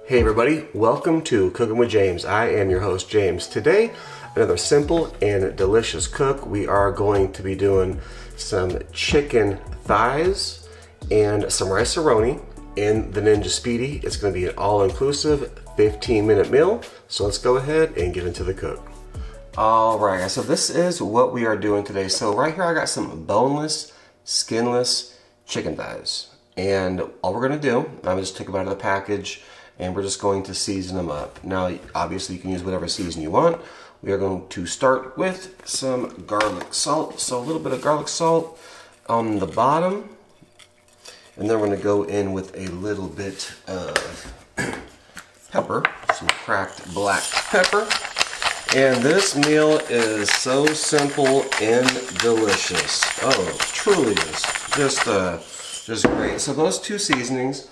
Hey everybody, welcome to Cooking with James. I am your host James. Today, another simple and delicious cook. We are going to be doing some chicken thighs and some Rice A Roni in the Ninja Speedi. It's going to be an all-inclusive 15-minute meal. So let's go ahead and get into the cook. Alright guys, so this is what we are doing today. So right here I got some boneless, skinless chicken thighs. And all we're going to do, I just took them out of the package and we're just going to season them up. Now, obviously you can use whatever season you want. We are going to start with some garlic salt. So a little bit of garlic salt on the bottom. And then we're going to go in with a little bit of pepper, some cracked black pepper. And this meal is so simple and delicious. Oh, truly is. Just great. So those two seasonings.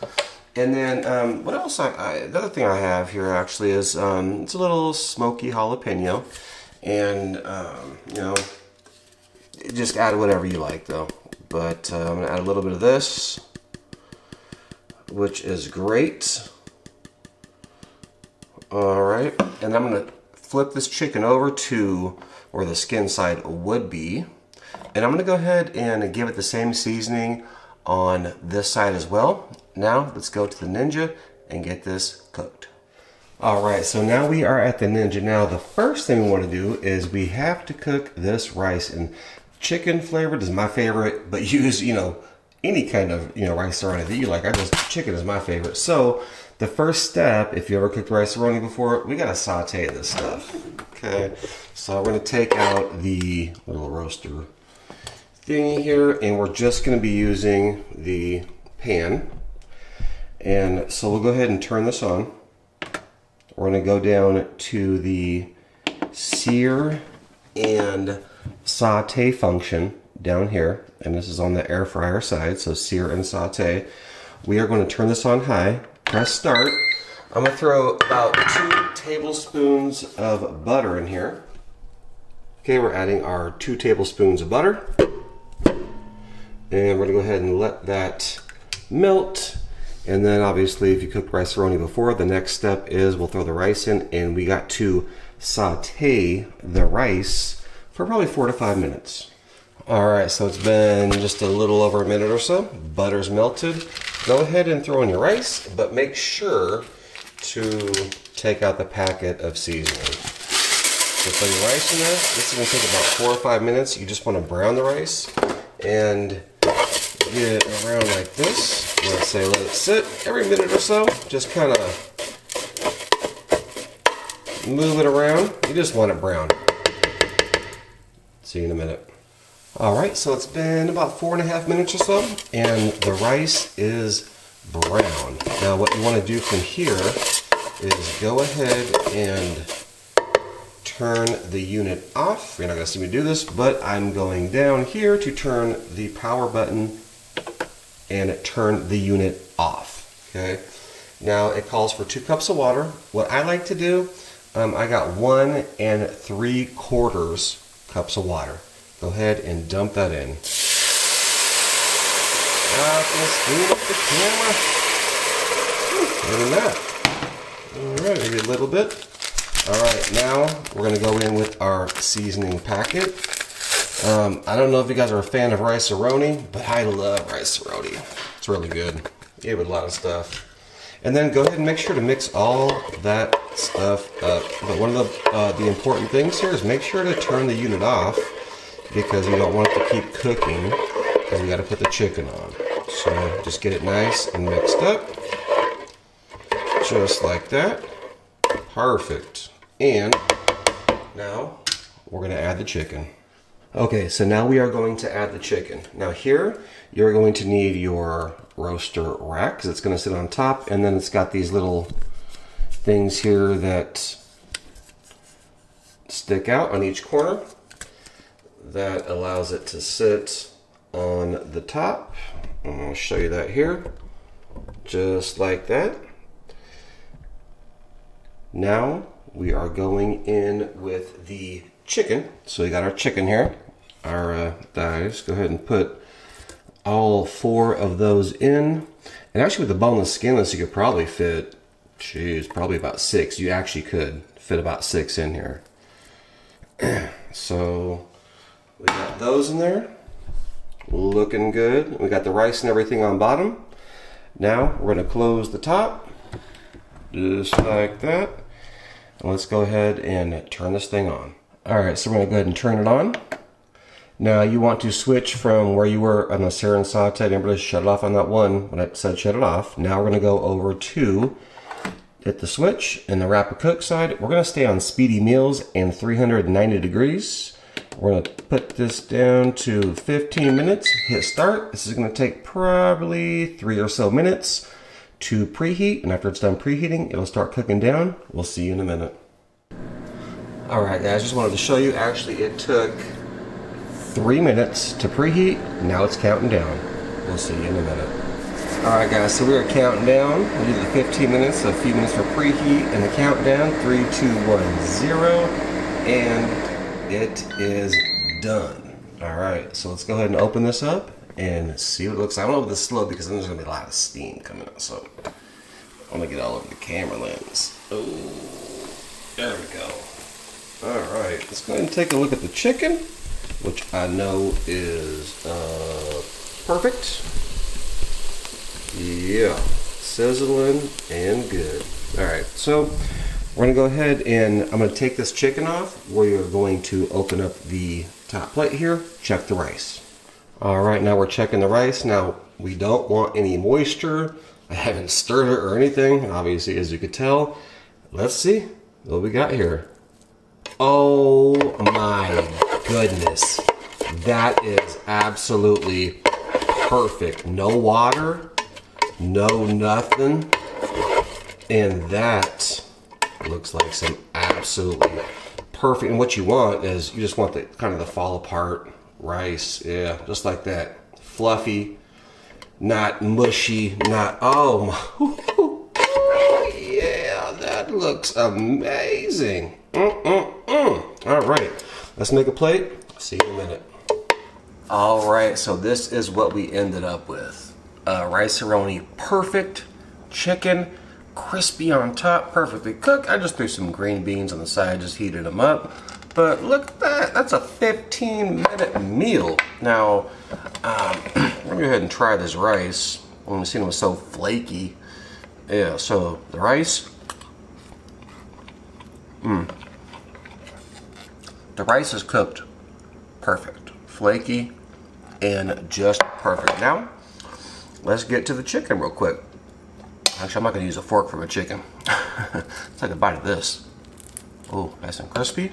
And then what else? The other thing I have here actually is it's a little smoky jalapeno, and you know, just add whatever you like though. But I'm gonna add a little bit of this, which is great. All right, and I'm gonna flip this chicken over to where the skin side would be, and I'm gonna go ahead and give it the same seasoning on this side as well. Now let's go to the Ninja and get this cooked. Alright, so now we are at the Ninja. Now the first thing we want to do is we have to cook this rice, and chicken flavored is my favorite, but use, you know, any kind of, you know, rice A Roni that you like. Chicken is my favorite. So the first step, if you ever cooked Rice A Roni before, we gotta saute this stuff. Okay, so we're gonna take out the little roaster thingy here, and we're just going to be using the pan. And so we'll go ahead and turn this on. We're going to go down to the sear and saute function down here, and this is on the air fryer side, so sear and saute. We are going to turn this on high, press start. I'm going to throw about 2 tablespoons of butter in here. Okay, we're adding our 2 tablespoons of butter. And we're gonna go ahead and let that melt. And then obviously if you cooked Rice A Roni before, the next step is we'll throw the rice in, and we got to saute the rice for probably 4 to 5 minutes. All right, so it's been just a little over a minute or so. Butter's melted. Go ahead and throw in your rice, but make sure to take out the packet of seasoning. So throw your rice in there. This is gonna take about 4 or 5 minutes. You just wanna brown the rice and get it around like this. Let's say let it sit every minute or so. Just kind of move it around. You just want it brown. See you in a minute. Alright, so it's been about 4.5 minutes or so, and the rice is brown. Now what you want to do from here is go ahead and turn the unit off. You're not going to see me do this, but I'm going down here to turn the power button and turn the unit off. Okay. Now it calls for 2 cups of water. What I like to do, I got 1 3/4 cups of water. Go ahead and dump that in. Speed up the camera. Look at that. All right, maybe a little bit. Alright, now we're going to go in with our seasoning packet. I don't know if you guys are a fan of Rice A Roni, but I love Rice A Roni. It's really good. Gave it a lot of stuff. And then go ahead and make sure to mix all that stuff up. But one of the important things here is make sure to turn the unit off, because you don't want it to keep cooking, because we got to put the chicken on. So just get it nice and mixed up. Just like that. Perfect. And now we're going to add the chicken. Okay, so now we are going to add the chicken. Now here, you're going to need your roaster rack, because it's going to sit on top, and then it's got these little things here that stick out on each corner. That allows it to sit on the top. I'll show you that here. Just like that. Now we are going in with the chicken. So we got our chicken here, our thighs. Go ahead and put all 4 of those in. And actually with the boneless skinless, you could probably fit Jeez, probably about 6. You actually could fit about 6 in here. So we got those in there, looking good. We got the rice and everything on bottom. Now we're going to close the top, just like that. And let's go ahead and turn this thing on. Alright, so we're going to go ahead and turn it on. Now you want to switch from where you were on the sear and saute. Remember to shut it off on that one when I said shut it off. Now we're going to go over to hit the switch and the Rapid Cook side. We're going to stay on Speedy Meals and 390 degrees. We're going to put this down to 15 minutes. Hit start. This is going to take probably 3 or so minutes to preheat. And after it's done preheating, it'll start cooking down. We'll see you in a minute. Alright guys, just wanted to show you. Actually, it took 3 minutes to preheat. Now it's counting down. We'll see you in a minute. Alright guys, so we are counting down. We did the 15 minutes, a few minutes for preheat, and the countdown, 3, 2, 1, 0, and it is done. Alright, so let's go ahead and open this up and see what it looks like. I don't know if this is slow because then there's going to be a lot of steam coming out, so I'm going to get all over the camera lens. Oh, there we go. Alright, let's go ahead and take a look at the chicken, which I know is perfect. Yeah, sizzling and good. Alright, so we're going to go ahead and I'm going to take this chicken off. We're going to open up the top plate here, check the rice. Alright, now we're checking the rice. Now, we don't want any moisture. I haven't stirred it or anything, obviously, as you could tell. Let's see what we got here. Oh my goodness. That is absolutely perfect. No water. No nothing, and that looks like some absolutely perfect. And what you want is you just want the kind of the fall apart rice, yeah, just like that, fluffy, not mushy, not yeah, that looks amazing. All right, let's make a plate. See you in a minute. All right, so this is what we ended up with. Rice A Roni, perfect chicken, crispy on top, perfectly cooked. I just threw some green beans on the side, just heated them up. But look at that, that's a 15-minute meal. Now, let me go ahead and try this rice. I've seen it was so flaky. Yeah, so the rice. The rice is cooked perfect, flaky, and just perfect. Now, let's get to the chicken real quick. Actually, I'm not going to use a fork for my chicken. Let's take a bite of this. Oh, nice and crispy.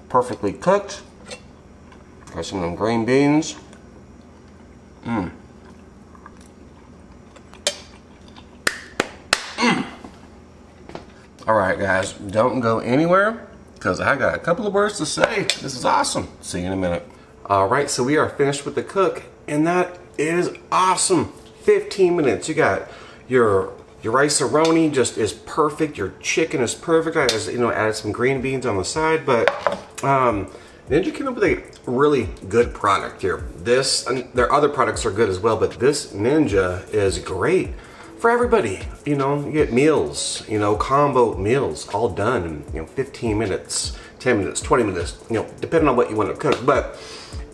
Perfectly cooked. Got some of them green beans. Alright guys, don't go anywhere because I got a couple of words to say. This is awesome. See you in a minute. Alright, so we are finished with the cook, and that is awesome. 15 minutes. You got your Rice A Roni just is perfect. Your chicken is perfect. I just, added some green beans on the side, but Ninja came up with a really good product here. This, and their other products are good as well, but this Ninja is great for everybody. You get meals, combo meals all done in 15 minutes, 10 minutes, 20 minutes, depending on what you want to cook. But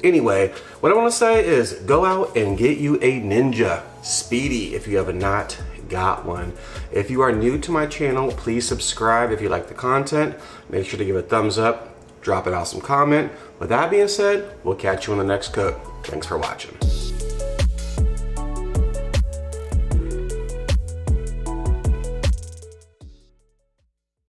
anyway, what I want to say is go out and get you a Ninja Speedy if you have not got one. If you are new to my channel, please subscribe. If you like the content, make sure to give it a thumbs up, drop an awesome comment. With that being said, we'll catch you on the next cook. Thanks for watching.